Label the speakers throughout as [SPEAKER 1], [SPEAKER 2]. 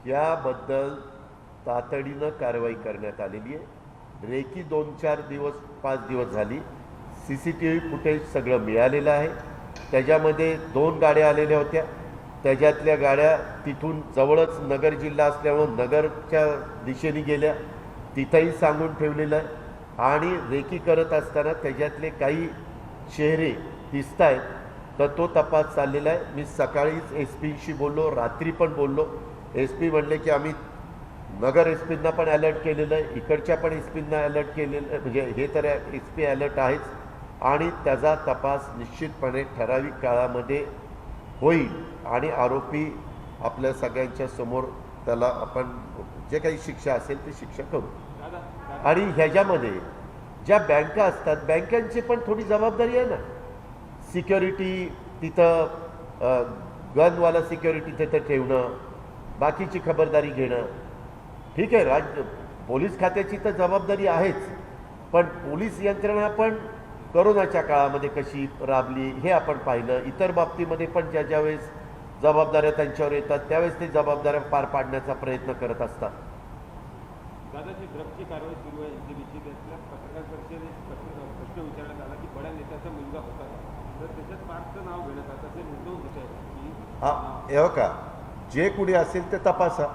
[SPEAKER 1] याबद्दल तातडीनं कारवाई करण्यात आलेली आहे। रेकी 2-4 दिवस 5 दिवस झाली CCTV फुटेज सगळं मिळालेलं आहे। त्याच्यामध्ये 2 गाड्या आलेल्या होत्या, त्याच्यातल्या गाड्या तिथून जवळच नगर जिल्हा असल्यामुळे नगरच्या दिशेने गेल्या, तिथंही सांगून ठेवलेलं आहे। आणि रेकी करत असताना त्याच्यातले काही चेहरे दिसत आहेत, तर तो तपास चाललेला आहे। मी सकाळीच SP-शी बोललो, रात्री पण बोललो। SP म्हणले की आम्ही नगर SP-ना पण अलर्ट केलेलं आहे, इकडच्या पण SP-ना अलर्ट केलेलं आहे, म्हणजे हे तर SP अलर्ट आहेच आणि त्याचा तपास निश्चितपणे ठराविक काळामध्ये होईल आणि आरोपी आपल्या सगळ्यांच्या समोर त्याला आपण जे काही शिक्षा असेल ती शिक्षा करू। आणि ह्याच्यामध्ये ज्या बँका असतात बँकांची पण थोडी जबाबदारी आहे ना। सिक्युरिटी तिथं गनवाला सिक्युरिटी तिथं ठेवणं, बाकीची खबरदारी घेणं, ठीक आहे। पोलीस खात्याची तर जबाबदारी आहेच, पण पोलीस यंत्रणा पण कोरोनाच्या काळामध्ये कशी राबली हे आपण पाहिलं। इतर बाबतीमध्ये पण ज्या वेळेस जबाबदाऱ्या त्यांच्यावर येतात त्यावेळेस ते जबाबदाऱ्या पार पाडण्याचा प्रयत्न करत असतात।
[SPEAKER 2] दादाची ड्रग्सची कारवाई सुरू आहे NCBची, त्यातल्या पत्रकार परिषदेत प्रश्न विचारण्यात आला की बड्या नेत्याचा मुलगा होता, तर त्याच्यात पार्कचं नाव घेण्यात आलं, ते निर्णय होत आहे की
[SPEAKER 1] हे का जे कुणी असेल ते तपासा।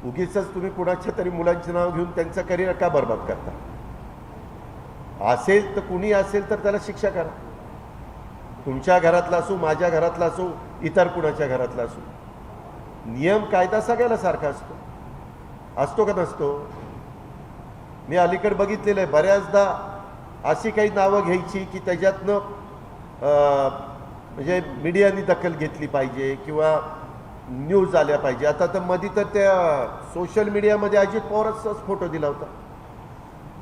[SPEAKER 1] उगीच तुम्ही कुणाच्या तरी मुलांचे नाव घेऊन त्यांचं करिअर का बरबाद करता? असेल तर कुणी असेल तर त्याला शिक्षा करा। तुमच्या घरातला असो, माझ्या घरातला असो, इतर कुणाच्या घरातला असो, नियम कायदा सगळ्याला सारखा असतो का नसतो? मी अलीकडे बघितलेलं आहे, बऱ्याचदा अशी काही नावं घ्यायची की त्याच्यातनं म्हणजे मीडियानी दखल घेतली पाहिजे किंवा न्यूज आल्या पाहिजे। आता तर मध्ये तर त्या सोशल मीडियामध्ये अजित पवारांचाच फोटो दिला होता।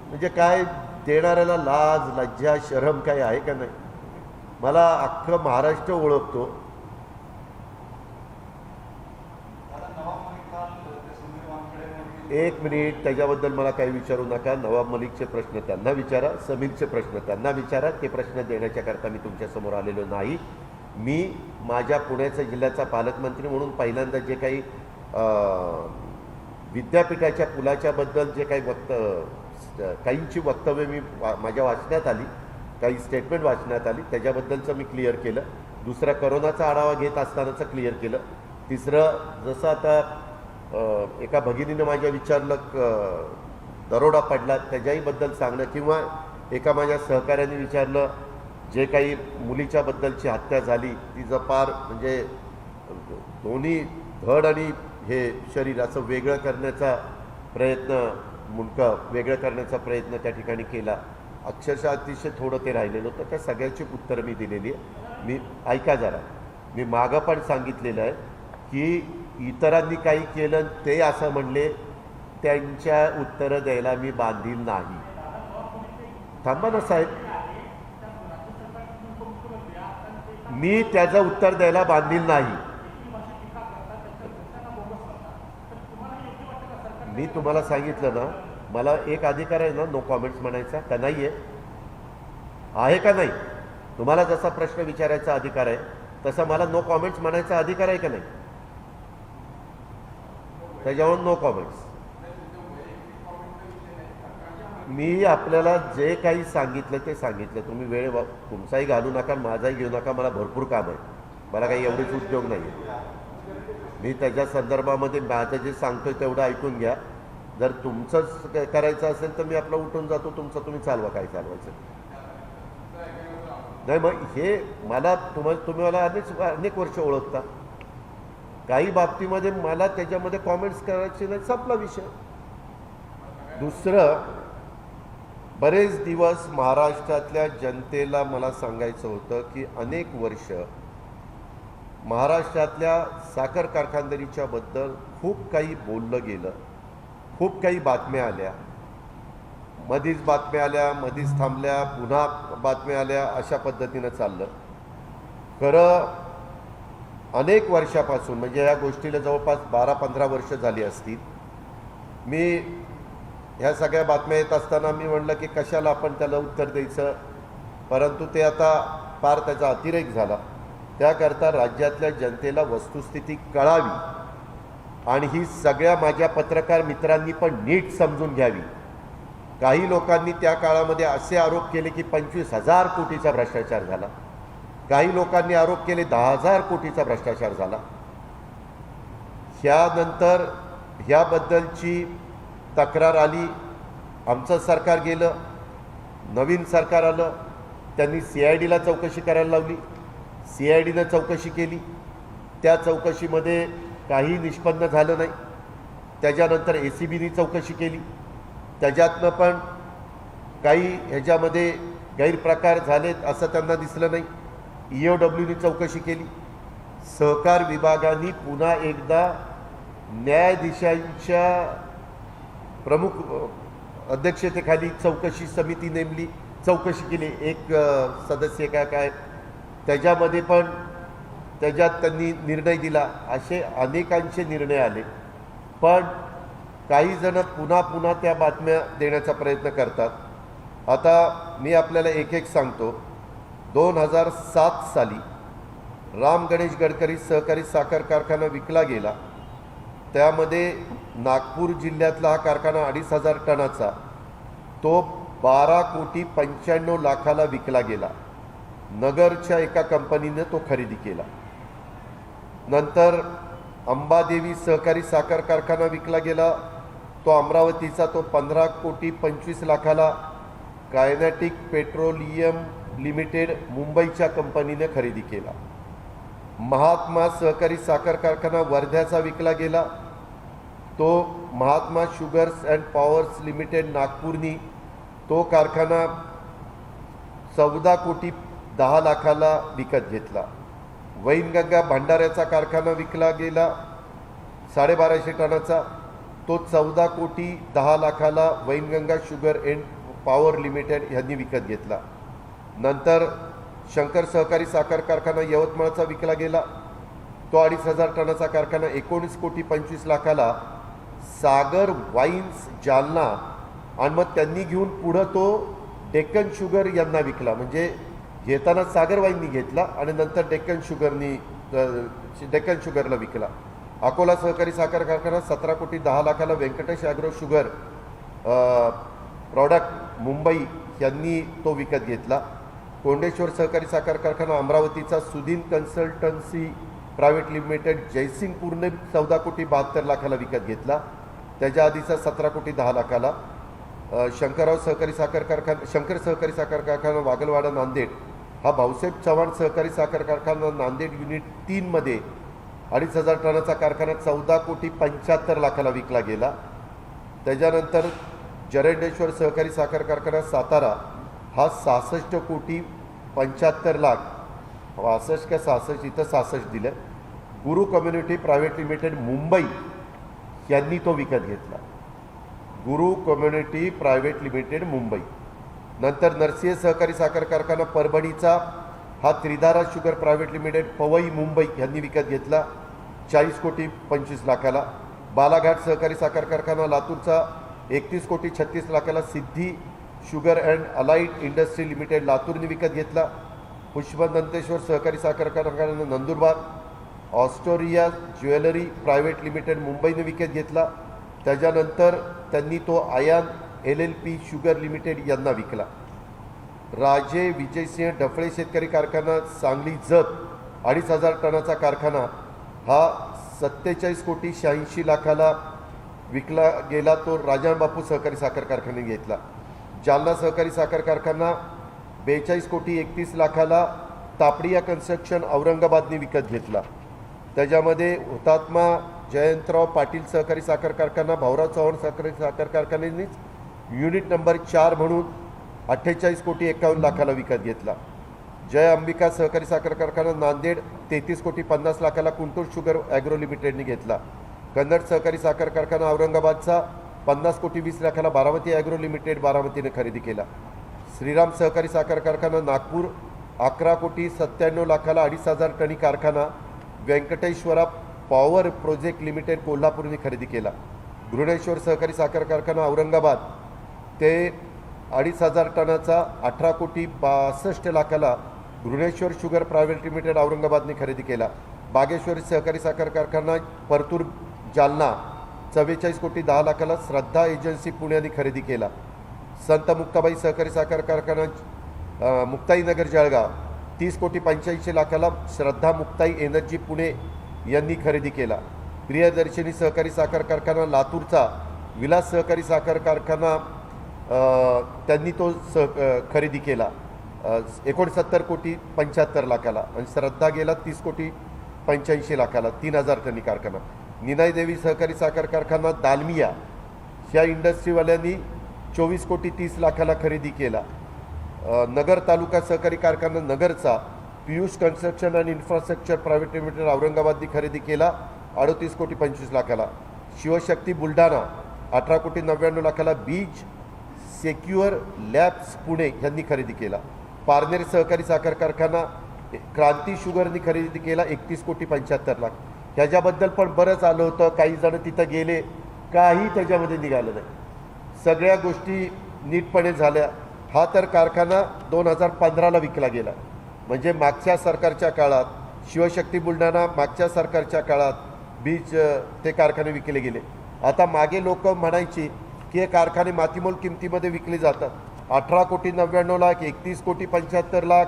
[SPEAKER 1] म्हणजे काय देणाऱ्याला लाज लज्जा शरम काय आहे का नाही? मला अख्खं महाराष्ट्र ओळखतो। एक मिनिट, त्याच्याबद्दल मला काही विचारू नका। नवाब मलिकचे प्रश्न त्यांना विचारा, समीरचे प्रश्न त्यांना विचारा। ते प्रश्न देण्याच्याकरता मी तुमच्यासमोर आलेलो नाही। मी माझ्या पुण्याच्या जिल्ह्याचा पालकमंत्री म्हणून पहिल्यांदा जे काही विद्यापीठाच्या पुलाच्याबद्दल जे काही काहींची वक्तव्य मी माझ्या वाचण्यात आली, काही स्टेटमेंट वाचण्यात आली, त्याच्याबद्दलचं मी क्लिअर केलं। दुसरं कोरोनाचा आढावा घेत असतानाचं क्लिअर केलं। तिसरं जसं आता एका भगिनीनं माझ्या विचारलं दरोडा पडला त्याच्याहीबद्दल सांगणं, किंवा एका माझ्या सहकार्याने विचारलं जे काही मुलीच्याबद्दलची हत्या झाली तिचं पार म्हणजे दोन्ही धड आणि हे शरीर असं वेगळं करण्याचा प्रयत्न, मुंडकं वेगळं करण्याचा प्रयत्न त्या ठिकाणी केला। अक्षरशः अतिशय थोडं ते राहिलेलं होतं। त्या सगळ्याची उत्तरं मी दिलेली आहे। मी ऐका जरा, मी मागं पण सांगितलेलं आहे की इतरांनी काही केलं ते असं म्हणले त्यांच्या उत्तरं द्यायला मी बांधील नाही। थांबा ना साहेब, मी त्याचं उत्तर द्यायला बांधील नाही। मी तुम्हाला सांगितलं ना, मला एक अधिकार आहे ना नो कॉमेंट्स म्हणायचा, का नाही आहे का नाही? तुम्हाला जसा प्रश्न विचारायचा अधिकार आहे तसा मला नो कॉमेंट्स म्हणायचा अधिकार आहे का नाही? त्याच्यावर नो कॉमेंट्स। मी आपल्याला जे काही सांगितलं ते सांगितलं। तुम्ही वेळ तुमचाही घालू नका, माझाही घेऊ नका, मला भरपूर काम आहे, मला काही एवढेच उद्योग नाही। मी त्याच्या संदर्भामध्ये माझं जे सांगतोय तेवढं ऐकून घ्या। जर तुमचंच करायचं असेल तर मी आपलं उठून जातो, तुमचं तुम्ही चालवा, काय चालवायचं नाही। मग हे मला तुम्ही मला अनेक वर्ष ओळखता, काही बाबतीमध्ये मला त्याच्यामध्ये कॉमेंट्स करायचे नाही, संपला विषय। दुसरं, बरेच दिवस महाराष्ट्रातल्या जनतेला मला सांगायचं होतं की अनेक वर्ष महाराष्ट्रातल्या साखर कारखानदारीच्या बद्दल खूप काही बोललं गेलं, खूप काही बातम्या आल्या, मधीच बातम्या आल्या, मधीच थांबल्या, पुन्हा बातम्या आल्या, अशा पद्धतीनं चाललं। खरं अनेक वर्षापासून, म्हणजे या गोष्टीला जवळपास 12-15 वर्ष झाली असतील, मी ह्या सगळ्या बातम्या येत असताना मी म्हणलं की कशाला आपण त्याला उत्तर द्यायचं, परंतु ते आता फार त्याचा अतिरेक झाला। त्याकरता राज्यातल्या जनतेला वस्तुस्थिती कळावी आणि ही सगळ्या माझ्या पत्रकार मित्रांनी पण नीट समजून घ्यावी. काही लोकांनी त्या काळामध्ये असे आरोप केले की 25,000 कोटीचा भ्रष्टाचार झाला. काही लोकांनी आरोप केले 10,000 कोटीचा भ्रष्टाचार झाला. ह्यानंतर ह्याबद्दलची तक्रार आली. आमचं सरकार गेलं, नवीन सरकार आलं, त्यांनी CIDला चौकशी करायला लावली. CIDनं चौकशी केली. त्या चौकशीमध्ये काही निष्पन्न झालं नाही. त्याच्यानंतर ACBनी चौकशी केली. त्याच्यातनं पण काही ह्याच्यामध्ये गैरप्रकार झालेत असं त्यांना दिसलं नाही. EOWनी चौकशी केली. सहकार विभागाने पुन्हा एकदा न्यायाधीशांच्या प्रमुख अध्यक्षतेखाली चौकशी समिती नेमली, चौकशी केली. एक सदस्य काय त्याच्यामध्ये पण त्याच्यात त्यांनी निर्णय दिला. असे अनेकांचे निर्णय आले. पण काही जण पुन्हा पुन्हा त्या बातम्या देण्याचा प्रयत्न करतात. आता मी आपल्याला एक सांगतो. 2007 साली राम गणेश गडकरी सहकारी साखर कारखाना विकला गेला. त्यामध्ये नागपूर जिल्ह्यातला हा कारखाना 2,500 टनाचा, तो 12,95,00,000 विकला गेला. नगरच्या एका कंपनीने तो खरेदी केला. नंतर अंबादेवी सहकारी साखर कारखाना विकला गेला. तो अमरावतीचा, तो 15,25,00,000 कायनेटिक पेट्रोलियम लिमिटेड मुंबईच्या कंपनीने खरेदी केला. महात्मा सहकारी साखर कारखाना वर्ध्याचा विकला गेला. तो Mahatma sugars and powers limited नागपूरनी तो कारखाना 14,10,00,000 विकत घेतला. वैनगंगा भंडाऱ्याचा कारखाना विकला गेला 1250 टनाचा. तो 14,10,00,000 Wainganga sugar and power limited यांनी विकत घेतला. नंतर शंकर सहकारी साखर कारखाना यवतमाळचा विकला गेला. तो 2,500 टनाचा कारखाना 19,25,00,000 सागर वाईन्स जालना, आणि मग त्यांनी घेऊन पुढं तो डेक्कन शुगर यांना विकला. म्हणजे घेताना सागर वाईननी घेतला आणि नंतर डेक्कन शुगरला विकला. अकोला सहकारी साखर कारखाना 17,10,00,000 Venkatesh agro sugar product Mumbai यांनी तो विकत घेतला. कोंडेश्वर सहकारी साखर कारखाना अमरावतीचा सुधीन कन्सल्टन्सी प्रायव्हेट लिमिटेड जयसिंगपूरने 14,72,00,000 विकत घेतला. त्याच्या आधीचा 17,10,00,000. शंकर सहकारी साखर कारखाना वागलवाडा नांदेड हा भाऊसाहेब चव्हाण सहकारी साखर कारखाना नांदेड युनिट 3 मध्ये 2,500 टनाचा कारखाना 14,75,00,000 विकला गेला. त्याच्यानंतर जरंडेश्वर सहकारी साखर कारखाना सातारा हा 66,75,00,000, 65 का 66, इथं 66 दिलं. गुरु कम्युनिटी प्रायव्हेट लिमिटेड मुंबई यांनी तो विकत घेतला. गुरु कम्युनिटी प्रायव्हेट लिमिटेड मुंबई. नंतर नरसिंह सहकारी साखर कारखाना परभणीचा हा Tridhara sugar private limited Powai Mumbai यांनी विकत घेतला 40,25,00,000. बालाघाट सहकारी साखर कारखाना लातूरचा 31,36,00,000 Siddhi sugar and allied industry limited लातूरने विकत घेतला. पुष्पदंतेश्वर सहकारी साखर कारखाना Nandurbar Austoria jewellery private limited मुंबईने विकत घेतला. त्याच्यानंतर त्यांनी तो आयान LLP शुगर लिमिटेड यांना विकला. राजे विजयसिंह डफळे शेतकरी कारखाना सांगली जत 2,500 टनाचा कारखाना हा 47,86,00,000 विकला गेला. तो राजाबापू सहकारी साखर कारखान्याने घेतला. जालना सहकारी साखर कारखाना 42,31,00,000 तापडिया कन्स्ट्रक्शन औरंगाबादने विकत घेतला. त्याच्यामध्ये हुतात्मा जयंतराव पाटील सहकारी साखर कारखाना भाऊराव चव्हाण सहकारी साखर कारखान्यानेच युनिट नंबर 4 म्हणून 48,51,00,000 विकत घेतला. जय अंबिका सहकारी साखर कारखाना नांदेड 33,50,00,000 कुंटूर शुगर ॲग्रो लिमिटेडने घेतला. कन्नड सहकारी साखर कारखाना औरंगाबादचा 50,20,00,000 बारामती ॲग्रो लिमिटेड बारामतीने खरेदी केला. श्रीराम सहकारी साखर कारखाना नागपूर 11,97,00,000 2,500 टनी कारखाना व्यंकटेश्वरा पॉवर प्रोजेक्ट लिमिटेड कोल्हापूरने खरेदी केला. घृणेश्वर सहकारी साखर कारखाना औरंगाबाद ते 2,500 टनाचा 18,62,00,000 घृणेश्वर शुगर प्रायव्हेट लिमिटेड औरंगाबादने खरेदी केला. बागेश्वर सहकारी साखर कारखाना परतूर जालना 44 कोटी 10 लाखाला श्रद्धा एजन्सी पुण्याने खरेदी केला. संत मुक्ताबाई सहकारी साखर कारखाना मुक्ताईनगर जळगाव 30 कोटी 85 लाखाला श्रद्धा मुक्ताई एनर्जी पुणे यांनी खरेदी केला. प्रियदर्शिनी सहकारी साखर कारखाना लातूरचा विलास सहकारी साखर कारखाना त्यांनी तो खरेदी केला 69 कोटी 75 लाखाला आणि श्रद्धा गेला 30 कोटी 85 लाखाला 3000 टनी कारखाना. निनाई देवी सहकारी साखर कारखाना दालमिया ह्या इंडस्ट्रीवाल्यांनी 24 कोटी 30 लाखाला खरेदी केला. नगर तालुका सहकारी कारखाना नगरचा Piyush construction and infrastructure private limited औरंगाबादनी खरेदी केला 38 कोटी 25 लाखाला. शिवशक्ती बुलढाणा 18 कोटी 99 लाखाला बीज सेक्युअर लॅब्स पुणे यांनी खरेदी केला. पारनेर सहकारी साखर कारखाना क्रांती शुगरनी खरेदी केला 31 कोटी 75 लाख. ह्याच्याबद्दल पण बरंच आलं होतं, काही जण तिथं गेले, काही त्याच्यामध्ये निघालं नाही, सगळ्या गोष्टी नीटपणे झाल्या. हा तर कारखाना 2015ला विकला गेला, म्हणजे मागच्या सरकारच्या काळात शिवशक्ती बुलढाणा मागच्या सरकारच्या काळात बीज ते कारखाने विकले गेले. आता मागे लोक म्हणायची की हे कारखाने मातीमोल किमतीमध्ये विकले जातात. 18 कोटी 99 लाख 31 कोटी 75 लाख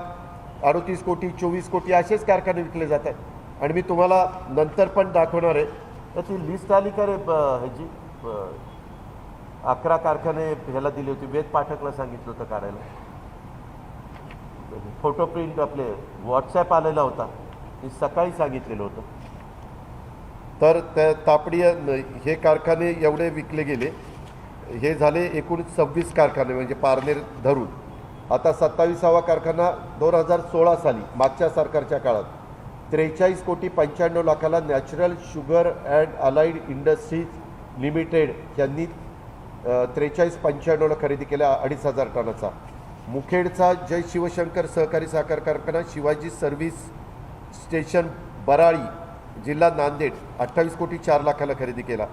[SPEAKER 1] 38 कोटी 24 कोटी असेच कारखाने विकले जातात. आणि मी तुम्हाला नंतर पण दाखवणार आहे. तर ती लिस्ट आली का रे ह्याची 11 कारखाने ह्याला दिली होती, वेद पाठकला सांगितलं होतं काढायला. फोटो प्रिंट आपले व्हॉट्सॲप आलेला होता, मी सकाळी सांगितलेलं होतं. तर त्या तापडी हे कारखाने एवढे विकले गेले. हे झाले एकूण 26 कारखाने म्हणजे पारनेर धरून. आता 27वा कारखाना 2016 साली मागच्या सरकारच्या काळात 43 कोटी 95 लाखाला natural sugar and allied industries limited यांनी 43-95ला खरेदी केल्या 2500 टनाचा. मुखेडचा जय शिवशंकर सहकारी साखर कारखाना शिवाजी सर्व्हिस स्टेशन बराळी जिल्हा नांदेड 28 कोटी 4 लाखाला खरेदी केला.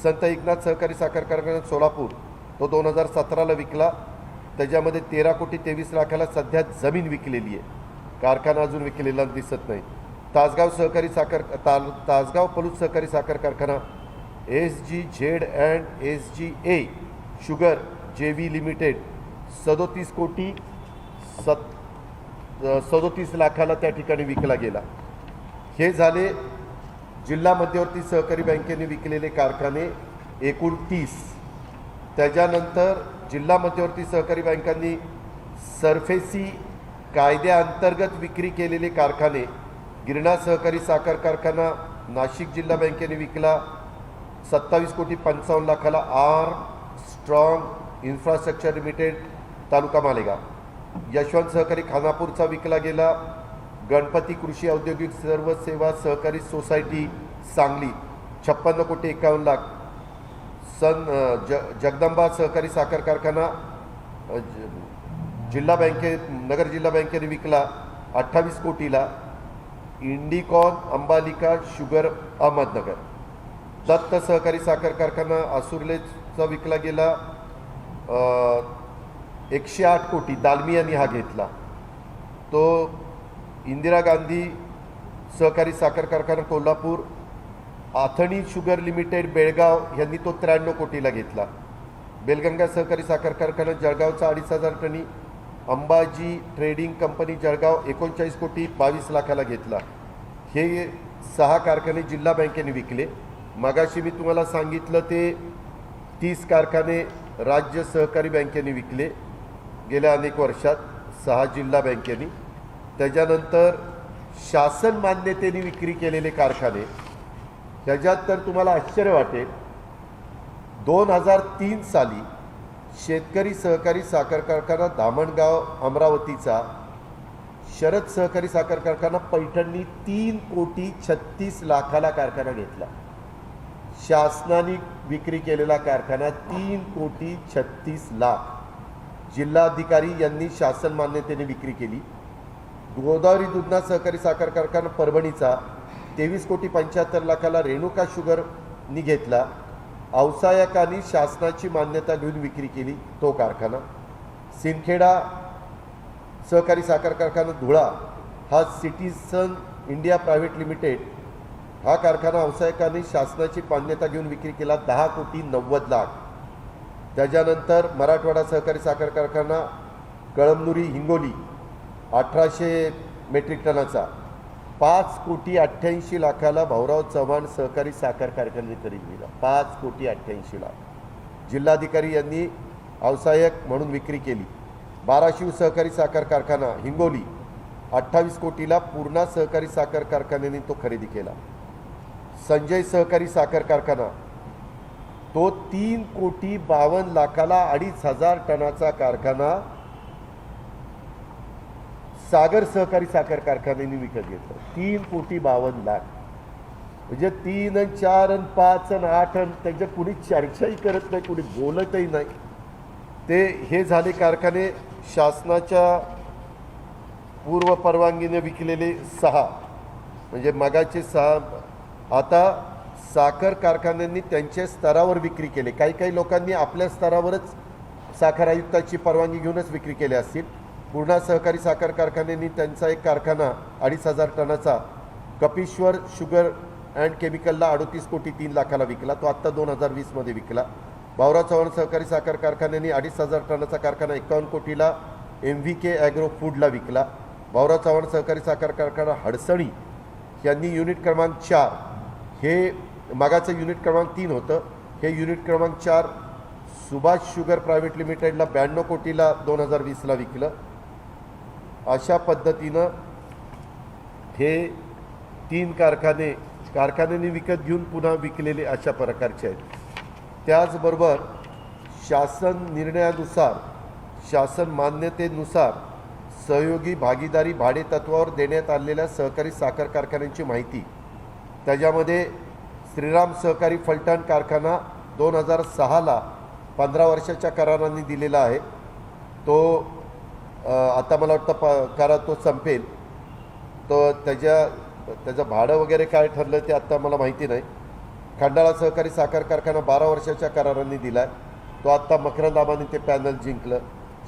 [SPEAKER 1] संत एकनाथ सहकारी साखर कारखाना सोलापूर तो 2017ला विकला, त्याच्यामध्ये 13 कोटी 23 लाखाला सध्या जमीन विकलेली आहे, कारखाना अजून विकलेला दिसत नाही. तासगाव सहकारी साखर तासगाव पलूस सहकारी साखर कारखाना SGZ and SGA sugar JV limited 37 कोटी 37 लाखाला त्या ठिकाणी विकला गेला. हे झाले जिल्हा मध्यवर्ती सहकारी बँकेने विकलेले कारखाने एकूण 30. त्याच्यानंतर जिल्हा मध्यवर्ती सहकारी बँकांनी सरफेसी कायद्याअंतर्गत विक्री केलेले कारखाने गिरणा सहकारी साखर कारखाना नाशिक जिल्हा बँकेने विकला 27 कोटी 55 लाखाला. स्ट्रॉंग इन्फ्रास्ट्रक्चर लिमिटेड तालुका मालेगाव. यशवंत सहकारी खानापूरचा विकला गेला. गणपती कृषी औद्योगिक सर्व सेवा सहकारी सोसायटी सांगली 56 कोटी 51 लाख. जगदंबा सहकारी साखर कारखाना जिल्हा नगर जिल्हा बँकेने विकला 28 कोटीला. इंडिकॉन अंबालिका शुगर अहमदनगर. दत्त सहकारी साखर कारखाना आसुर्लेचा विकला गेला 108 कोटी. दालमियानी हा घेतला. तो इंदिरा गांधी सहकारी साखर कारखाना कोल्हापूर, आथणी शुगर लिमिटेड बेळगाव यांनी तो 93 कोटीला घेतला. बेलगंगा सहकारी साखर कारखाना जळगावचा 2500 टनी. अंबाजी ट्रेडिंग कंपनी जळगाव 39 कोटी 22 लाखाला घेतला. हे 6 कारखाने जिल्हा बँकेने विकले. मगाशी मी तुम्हाला सांगितलं ते 30 कारखाने राज्य सहकारी बँकेने विकले गेल्या अनेक वर्षात 6 जिल्हा बँकेनी. त्याच्यानंतर शासन मान्यतेने विक्री केलेले कारखाने ह्याच्यात तर तुम्हाला आश्चर्य वाटेल. 2003 साली शेतकरी सहकारी साखर कारखाना धामणगाव अमरावतीचा, शरद सहकारी साखर कारखाना पैठणनी 3 कोटी 36 लाखाला कारखाना घेतला. शासनाने विक्री केलेला कारखाना 3 कोटी 36 लाख. जिल्हाधिकारी यांनी शासन मान्यतेने विक्री केली. गोदावरी दुधना सहकारी साखर कारखाना परभणीचा 23 कोटी 75 लाखाला रेणुका शुगरनी घेतला. औसायकांनी शासनाची मान्यता घेऊन विक्री केली तो कारखाना. सिंदखेडा सहकारी साखर कारखाना धुळा हा सिटीसन इंडिया प्रायव्हेट लिमिटेड हा कारखाना व्यावसायिकांनी शासनाची मान्यता घेऊन विक्री केला 10,90,00,000. त्याच्यानंतर मराठवाडा सहकारी साखर कारखाना कळमनुरी हिंगोली 1,800 मेट्रिक टनाचा 5,88,00,000 भाऊराव चव्हाण सहकारी साखर कारखान्याने खरेदी केला. 5,88,00,000. जिल्हाधिकारी यांनी व्यावसायिक म्हणून विक्री केली. बाराशिव सहकारी साखर कारखाना हिंगोली 28 कोटीला पूर्णा सहकारी साखर कारखान्याने तो खरेदी केला. संजय सहकारी साखर कारखाना तो 3,52,00,000 2,500 टनाचा कारखाना सागर सहकारी साखर कारखान्याने विकत घेतला. 3,52,00,000. म्हणजे 3 आणि 4 आणि 5 आणि 8 आणि त्यांच्या कुणी चर्चाही करत नाही, कुणी बोलतही नाही. ते हे झाले कारखाने शासनाच्या पूर्व परवानगीने विकलेले 6, म्हणजे मगाचे 6. आता साखर कारखान्यांनी त्यांच्या स्तरावर विक्री केली. काही काही लोकांनी आपल्या स्तरावरच साखर आयुक्ताची परवानगी घेऊनच विक्री केली असतील. पूर्णा सहकारी साखर कारखान्यांनी त्यांचा एक कारखाना 2,500 टनाचा कपिश्वर शुगर अँड केमिकलला 38,03,00,000 विकला. तो आत्ता 2020 विकला. भाऊराव चव्हाण सहकारी साखर कारखान्यांनी 2,500 टनाचा कारखाना 51 कोटीला MVK ॲग्रो फूडला विकला. भाऊराव चव्हाण सहकारी साखर कारखाना हडसणी यांनी युनिट क्रमांक 4, हे मागाचं युनिट क्रमांक 3 होतं, हे युनिट क्रमांक 4 सुभाष शुगर प्रायव्हेट लिमिटेडला 92 कोटीला 2020ला विकलं. अशा पद्धतीनं हे 3 कारखान्यांनी विकत घेऊन पुन्हा विकलेले अशा प्रकारचे आहेत. त्याचबरोबर शासन निर्णयानुसार, शासन मान्यतेनुसार सहयोगी भागीदारी भाडे तत्वावर देण्यात आलेल्या सहकारी साखर कारखान्यांची माहिती. त्याच्यामध्ये श्रीराम सहकारी फलटण कारखाना 2006ला 15 वर्षाच्या करारांनी दिलेला आहे. तो आता मला वाटतं करार तो संपेल. तो त्याचं भाडं वगैरे काय ठरलं ते आत्ता मला माहिती नाही. खंडाळा सहकारी साखर कारखाना 12 वर्षाच्या करारांनी दिला आहे. तो आत्ता मकरंद आबांनी ते पॅनल जिंकलं.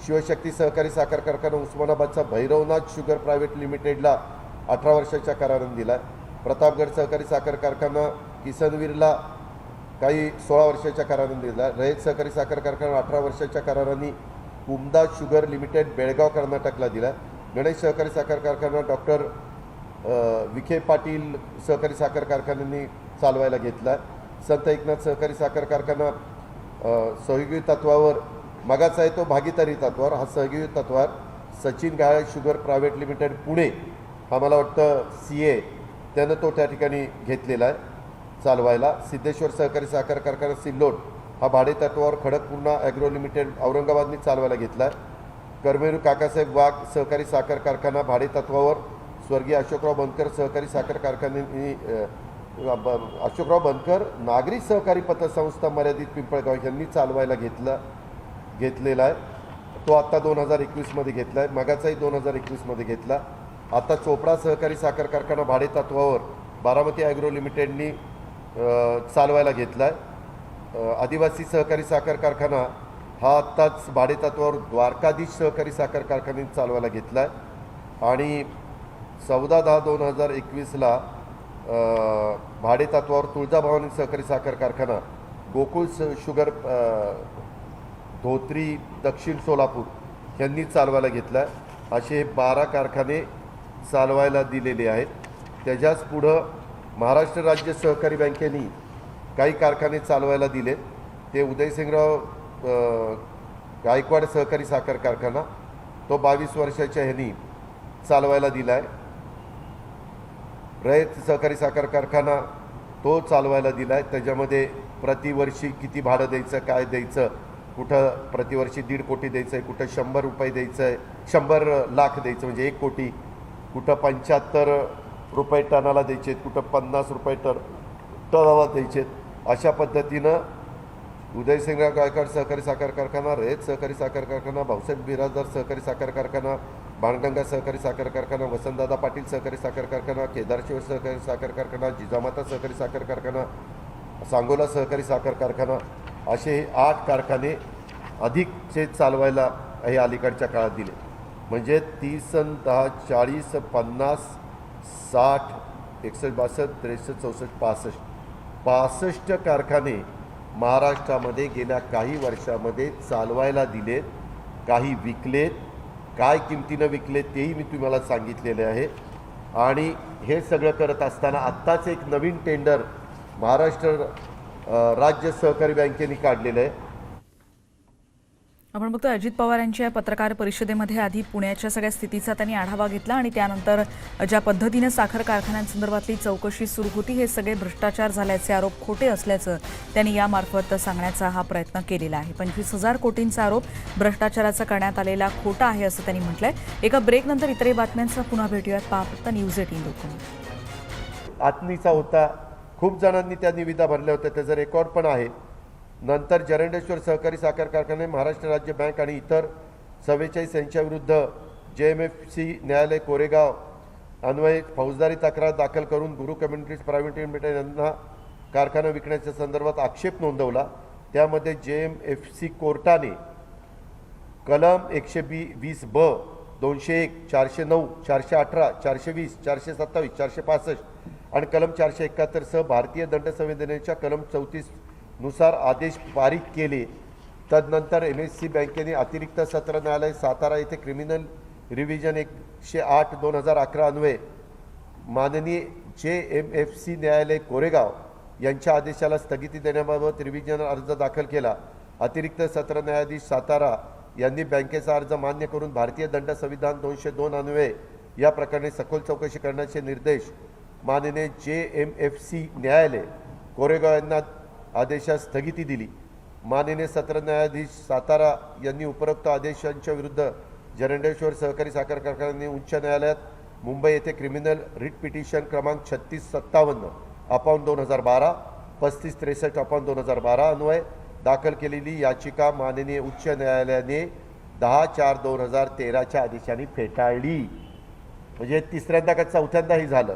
[SPEAKER 1] शिवशक्ती सहकारी साखर कारखाना उस्मानाबादचा भैरवनाथ शुगर प्रायव्हेट लिमिटेडला 18 वर्षाच्या कराराने दिला आहे. प्रतापगड सहकारी साखर कारखाना किसनवीरला काही 16 वर्षाच्या कराराने दिला. रयत सहकारी साखर कारखाना 18 वर्षाच्या करारांनी कुमदा शुगर लिमिटेड बेळगाव कर्नाटकला दिला. गणेश सहकारी साखर कारखाना डॉक्टर विखे पाटील सहकारी साखर कारखान्यांनी चालवायला घेतला. संत एकनाथ सहकारी साखर कारखाना सहयोगी तत्वावर, मगाचा आहे तो भागीदारी तत्वावर, हा सहयोगी तत्वावर सचिन गाळे शुगर प्रायव्हेट लिमिटेड पुणे, हा मला वाटतं CA त्यानं तो त्या ठिकाणी घेतलेला आहे चालवायला. सिद्धेश्वर सहकारी साखर कारखाना सिल्लोड हा भाडे तत्वावर खडकपूर्णा ॲग्रो लिमिटेड औरंगाबादनी चालवायला घेतला आहे. करमेरू काकासाहेब वाघ सहकारी साखर कारखाना भाडे तत्वावर स्वर्गीय अशोकराव बनकर सहकारी साखर कारखान्यांनी अशोकराव बनकर नागरी सहकारी पतसंस्था मर्यादित पिंपळगाव यांनी चालवायला घेतलेला आहे. तो आत्ता 2021 घेतला आहे. मगाचाही 2021 घेतला. आता चोपडा सहकारी साखर कारखाना भाडे तत्वावर बारामती ॲग्रो लिमिटेडनी चालवायला घेतला आहे. आदिवासी सहकारी साखर कारखाना हा आत्ताच भाडे तत्वावर द्वारकाधीश सहकारी साखर कारखान्याने चालवायला घेतला आहे. आणि 14/10/2021ला भाडे तत्वावर तुळजाभवानी सहकारी साखर कारखाना गोकुळ शुगर धोत्री दक्षिण सोलापूर यांनी चालवायला घेतला आहे. असे 12 कारखाने चालवायला दिलेले आहेत. त्याच्याच पुढं महाराष्ट्र राज्य सहकारी बँकेने काही कारखाने चालवायला दिले. ते उदयसिंगराव गायकवाड सहकारी साखर कारखाना तो 22 वर्षाच्या ह्यांनी चालवायला दिला आहे. रयत सहकारी साखर कारखाना तो चालवायला दिला आहे. त्याच्यामध्ये प्रतिवर्षी किती भाडं द्यायचं, काय द्यायचं, कुठं प्रतिवर्षी 1.5 कोटी द्यायचं आहे, कुठं 100 रुपये द्यायचं आहे, 100 लाख द्यायचं म्हणजे 1 कोटी, कुठं 75 रुपये टनाला द्यायचे, कुठं 50 रुपये टनाला द्यायचे. अशा पद्धतीनं उदयसिंगराव गायकवाड सहकारी साखर कारखाना, रयत सहकारी साखर कारखाना, भाऊसाहेब बिराजदार सहकारी साखर कारखाना, बाणगंगा सहकारी साखर कारखाना, वसंतदादा पाटील सहकारी साखर कारखाना, केदारशिव सहकारी साखर कारखाना, जिजामाता सहकारी साखर कारखाना, सांगोला सहकारी साखर कारखाना असे 8 कारखाने अधिकचे चालवायला हे अलीकडच्या काळात दिले. म्हणजे 30 आणि 10 40 50 60 61, 62, 63, 64, 65 कारखाने महाराष्ट्रामध्ये गेल्या काही वर्षामध्ये चालवायला दिलेत, काही विकलेत, काय किमतीनं विकलेत तेही मी तुम्हाला सांगितलेले आहे. आणि हे सगळं करत असताना आत्ताच एक नवीन टेंडर महाराष्ट्र राज्य सहकारी बँकेने काढलेलं आहे.
[SPEAKER 3] आपण बघतो अजित पवार यांच्या पत्रकार परिषदेमध्ये आधी पुण्याच्या सगळ्या स्थितीचा त्यांनी आढावा घेतला आणि त्यानंतर ज्या पद्धतीने साखर कारखान्यांसंदर्भातली चौकशी सुरू होती हे सगळे भ्रष्टाचार झाल्याचे आरोप खोटे असल्याचं त्यांनी यामार्फत सांगण्याचा हा प्रयत्न केलेला आहे. 25,000 कोटींचा आरोप भ्रष्टाचाराचा करण्यात आलेला खोटा आहे असं त्यांनी म्हटलंय. एका ब्रेकनंतर इतरही बातम्यांचा पुन्हा भेटूयात. पहा फक्त न्यूज 18 डॉट.
[SPEAKER 1] आत्मीचा होता, खूप जणांनी त्या निविदा भरल्या होत्या, त्याचा रेकॉर्ड पण आहे. नंतर जरंडेश्वर सहकारी साखर कारखाने, महाराष्ट्र राज्य बँक आणि इतर 44 यांच्याविरुद्ध JMFC न्यायालय कोरेगाव अन्वये फौजदारी तक्रार दाखल करून गुरु कम्युनिटीज प्रायव्हेट लिमिटेड यांना कारखाना विकण्याच्या संदर्भात आक्षेप नोंदवला. त्यामध्ये JMFC कोर्टाने कलम 120B, 201, 409, 418, 420, 427, 465 आणि कलम 471 सह भारतीय दंड संविधानाच्या कलम 34 नुसार आदेश पारित केले. तदनंतर MSC बँकेने अतिरिक्त सत्र न्यायालय सातारा येथे क्रिमिनल रिव्हिजन 108/2011 अन्वये माननीय JMFC न्यायालय कोरेगाव यांच्या आदेशाला स्थगिती देण्याबाबत रिव्हिजन अर्ज दाखल केला. अतिरिक्त सत्र न्यायाधीश सातारा यांनी बँकेचा अर्ज मान्य करून भारतीय दंड संविधान 202 अन्वये या प्रकरणी सखोल चौकशी करण्याचे निर्देश माननीय JMFC न्यायालय कोरेगाव यांना आदेशास स्थगिती दिली. माननीय सत्र न्यायाधीश सातारा यांनी उपरोक्त आदेशांच्या विरुद्ध जरंडेश्वर सहकारी साखर कारखान्याने उच्च न्यायालयात मुंबई येथे क्रिमिनल रिट पिटिशन क्रमांक 3657/2012, 3563/2012 अन्वये दाखल केलेली याचिका माननीय उच्च न्यायालयाने 10/4/2013च्या आदेशाने फेटाळली. म्हणजे तिसऱ्यांदा का चौथ्यांदाही झालं.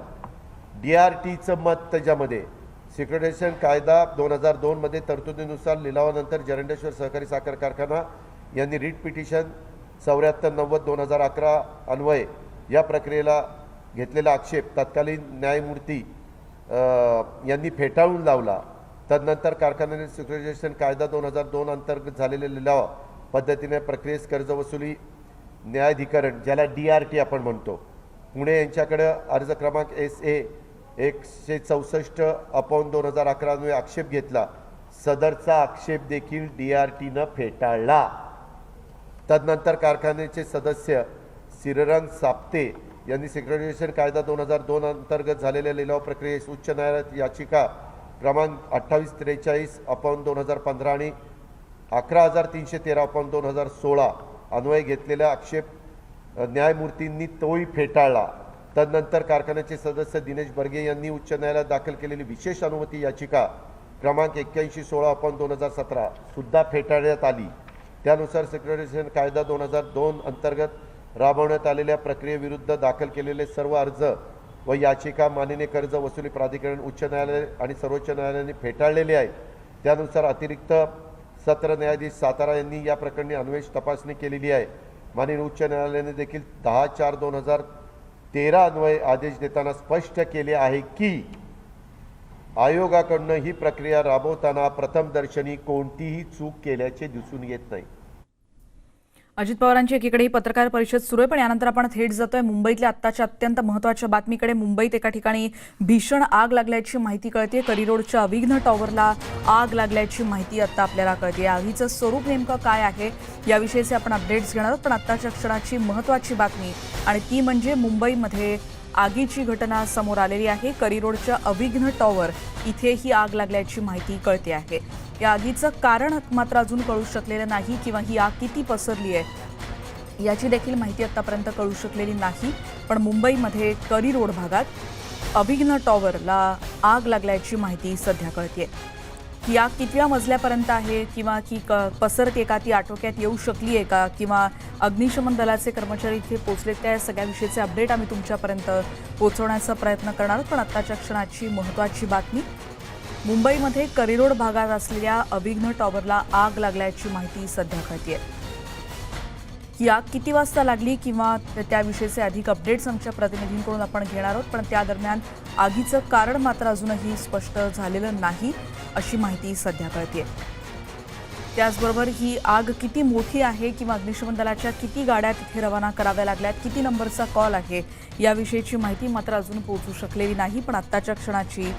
[SPEAKER 1] DRTचं मत त्याच्यामध्ये सिक्युरिटायझेशन कायदा 2002 मध्ये तरतुदीनुसार लिलावानंतर जरंडेश्वर सहकारी साखर कारखाना यांनी रिट पिटिशन 7490/2011 अन्वये या प्रक्रियेला घेतलेला आक्षेप तत्कालीन न्यायमूर्ती यांनी फेटाळून लावला. तदनंतर कारखान्याने सिक्युरिटायझेशन कायदा 2002 अंतर्गत झालेले लिलाव पद्धतीने प्रक्रियेस कर्ज वसुली न्यायाधिकरण, ज्याला DRT आपण म्हणतो, पुणे यांच्याकडे अर्ज क्रमांक SA 164/2011 अन्वये आक्षेप घेतला. सदरचा आक्षेप देखील DRTनं फेटाळला. तदनंतर कारखान्याचे सदस्य श्रीरंग साप्ते यांनी सिक्युरिटायझेशन कायदा 2002 अंतर्गत झालेल्या लिलाव प्रक्रियेस उच्च न्यायालयात याचिका क्रमांक 2843/2015 आणि 11313/2016 अन्वये घेतलेला आक्षेप न्यायमूर्तींनी तोही फेटाळला. तदनंतर कारखान्याचे सदस्य दिनेश बर्गे यांनी उच्च न्यायालयात दाखल केलेली विशेष अनुमती याचिका क्रमांक 8116/2017 सुद्धा फेटाळण्यात आली. त्यानुसार सिक्युरिटायझेशन कायदा 2002 अंतर्गत राबवण्यात आलेल्या प्रक्रियेविरुद्ध दाखल केलेले सर्व अर्ज व याचिका माननीय कर्ज वसुली प्राधिकरण, उच्च न्यायालय आणि सर्वोच्च न्यायालयाने फेटाळलेले आहेत. त्यानुसार अतिरिक्त सत्र न्यायाधीश सातारा यांनी या प्रकरणी अन्वेष तपासणी केलेली आहे. माननीय उच्च न्यायालयाने देखील 10/4/2013 अन्वये आदेश देताना स्पष्ट केले आहे की आयोगाकडून ही प्रक्रिया राबवताना प्रथमदर्शनी कोणतीही चूक केल्याचे दिसून येत नाही.
[SPEAKER 3] अजित पवारांची एकीकडे ही पत्रकार परिषद सुरू आहे, पण यानंतर आपण थेट जातोय मुंबईतल्या आत्ताच्या अत्यंत महत्त्वाच्या बातमीकडे. मुंबईत एका ठिकाणी भीषण आग लागल्याची माहिती कळते. करी रोडच्या अविघ्न टॉवरला आग लागल्याची माहिती आता आपल्याला कळते. आगीचं स्वरूप नेमकं काय आहे याविषयीचे आपण अपडेट्स घेणार आहोत. पण आत्ताच्या क्षणाची महत्त्वाची बातमी आणि ती म्हणजे मुंबईमध्ये आगीची घटना समोर आलेली आहे. करी रोडच्या अविघ्न टॉवर इथे ही आग लागल्याची माहिती कळते आहे. या आगीचं कारण मात्र अजून कळू शकलेलं नाही किंवा ही आग किती पसरली आहे याची देखील माहिती आतापर्यंत कळू शकलेली नाही. पण मुंबईमध्ये करी रोड भागात अविघ्न टॉवरला आग लागल्याची माहिती सध्या कळते. ही आग कितव्या मजल्यापर्यंत आहे किंवा की पसरते का, ती आटोक्यात येऊ शकली आहे का, किंवा अग्निशमन दलाचे कर्मचारी इथे पोहोचलेत त्या सगळ्याविषयीचे अपडेट आम्ही तुमच्यापर्यंत पोहोचवण्याचा प्रयत्न करणार आहोत. पण आत्ताच्या क्षणाची महत्त्वाची बातमी, मुंबईमध्ये करी रोड भागात असलेल्या अविघ्न टॉवरला आग लागल्याची माहिती सध्या कळते. ही आग किती वाजता लागली किंवा त्याविषयीचे अधिक अपडेट्स आमच्या प्रतिनिधींकडून आपण घेणार आहोत, पण त्या दरम्यान आगीचं कारण मात्र अजूनही स्पष्ट झालेलं नाही अशी माहिती सध्या कळतेय. त्याचबरोबर ही आग किती मोठी आहे किंवा अग्निशमन दलाच्या किती गाड्या तिथे रवाना कराव्या लागल्यात, किती नंबरचा कॉल आहे याविषयीची माहिती मात्र अजून पोहोचू शकलेली नाही. पण आत्ताच्या क्षणाची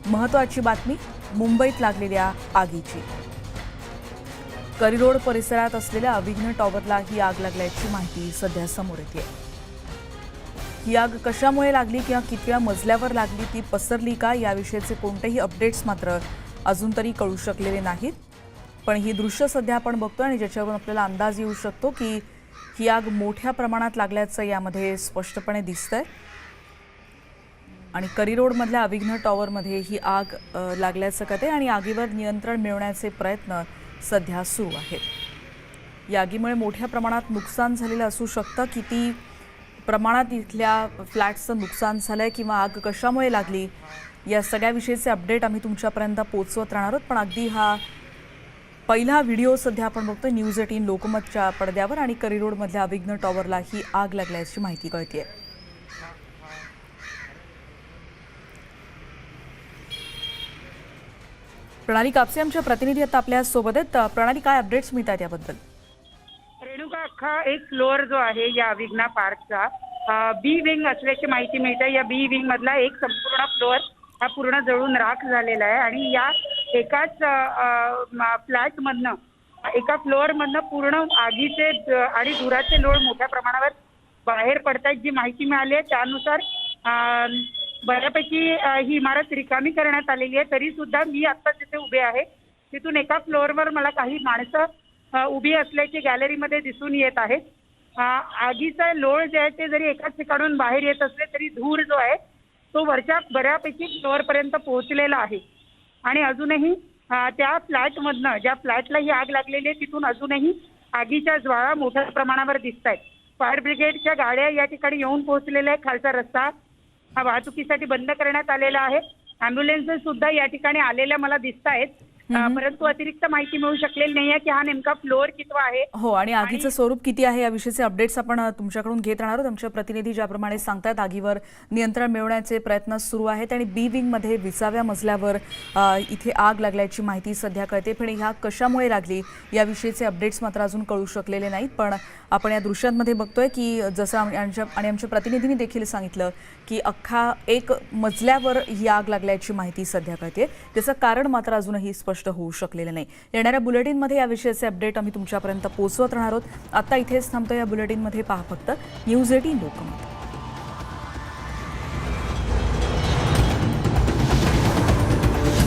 [SPEAKER 3] महत्त्वाची बातमी मुंबईत लागलेल्या आगीची. करिरोड परिसरात असलेल्या अविघ्न टॉवरला ही आग लागल्याची माहिती सध्या समोर येते. ही आग कशामुळे लागली किंवा कितव्या मजल्यावर लागली, ती पसरली का याविषयीचे कोणतेही अपडेट्स मात्र अजून तरी कळू शकलेले नाहीत. पण ही दृश्य सध्या आपण बघतोय आणि ज्याच्यावरून आपल्याला अंदाज येऊ शकतो की ही आग मोठ्या प्रमाणात लागल्याचं यामध्ये स्पष्टपणे दिसतंय. आणि करिरोडमधल्या अविघ्न टॉवरमध्ये ही आग लागल्याचं कळतंय आणि आगीवर नियंत्रण मिळवण्याचे प्रयत्न सध्या सुरू आहेत. या आगीमुळे मोठ्या प्रमाणात नुकसान झालेलं असू शकतं. किती प्रमाणात इथल्या फ्लॅट्सचं नुकसान झालंय किंवा आग कशामुळे लागली या सगळ्याविषयीचे अपडेट आम्ही तुमच्यापर्यंत पोहोचवत राहणार आहोत. पण अगदी हा पहिला व्हिडिओ सध्या आपण बघतोय न्यूज 18 लोकमतच्या पडद्यावर आणि करिरोडमधल्या अविघ्न टॉवरला ही आग लागल्याची माहिती कळतेय. प्रणाली कापसे आमच्या प्रतिनिधी आता आपल्या सोबत आहेत. प्रणाली, काय अपडेट्स मिळतात याबद्दल?
[SPEAKER 4] रेणुका, अख्खा एक फ्लोअर जो आहे या अविघ्ना पार्कचा बी विंग असल्याची माहिती मिळते. या बी विंग मधला एक संपूर्ण फ्लोअर हा पूर्ण जळून राख झालेला आहे आणि या एकाच फ्लॅटमधनं एका फ्लोअरमधनं पूर्ण आगीचे आणि धुराचे लोळ मोठ्या प्रमाणावर बाहेर पडतायत. जी माहिती मिळाली आहे त्यानुसार बऱ्यापैकी ही इमारत रिकामी करण्यात आलेली आहे. तरी सुद्धा मी आता जिथे उभे आहे तिथून एका फ्लोअरवर मला काही माणसं उभी असल्याची गॅलरीमध्ये दिसून येत आहेत. आगीचा लोळ जे आहे ते जरी एकाच ठिकाणून बाहेर येत असले तरी धूर जो आहे तो वरच्या बऱ्यापैकी फ्लोअरपर्यंत पोहोचलेला आहे. आणि अजूनही त्या फ्लॅटमधनं, ज्या फ्लॅटला ही आग लागलेली आहे तिथून अजूनही आगीच्या ज्वाळा मोठ्या प्रमाणावर दिसत आहेत. फायर ब्रिगेडच्या गाड्या या ठिकाणी येऊन पोहोचलेल्या आहेत. खालचा रस्ता हा वाहतुकीसाठी बंद करण्यात आलेला आहे. अँब्युलन्सेस सुद्धा या ठिकाणी आलेल्या मला दिसत आहेत. परंतु अतिरिक्त माहिती मिळू शकलेली नाही आहे की हा नेमका फ्लोअर कितवा आहे.
[SPEAKER 3] हो, आणि आगीचं स्वरूप किती आहे याविषयीचे अपडेट्स आपण तुमच्याकडून घेत राहणार आहोत. आमच्या प्रतिनिधी ज्याप्रमाणे सांगतात आगीवर नियंत्रण मिळवण्याचे प्रयत्न सुरू आहेत आणि बी विंगमध्ये 20व्या मजल्यावर इथे आग लागल्याची माहिती सध्या कळते. पण ह्या कशामुळे लागली याविषयीचे अपडेट्स मात्र अजून कळू शकलेले नाहीत. पण आपण या दृश्यांमध्ये बघतोय की जसं आमच्या प्रतिनिधींनी देखील सांगितलं की अख्खा एक मजल्यावर ही आग लागल्याची माहिती सध्या कळते. त्याचं कारण मात्र अजूनही स्पष्ट होऊ शकलेलं नाही. येणाऱ्या बुलेटिनमध्ये याविषयीचे अपडेट आम्ही तुमच्यापर्यंत पोहोचवत राहणार आहोत. आता इथेच थांबतो. या बुलेटिनमध्ये पहा फक्त न्यूज 18 लोकमत.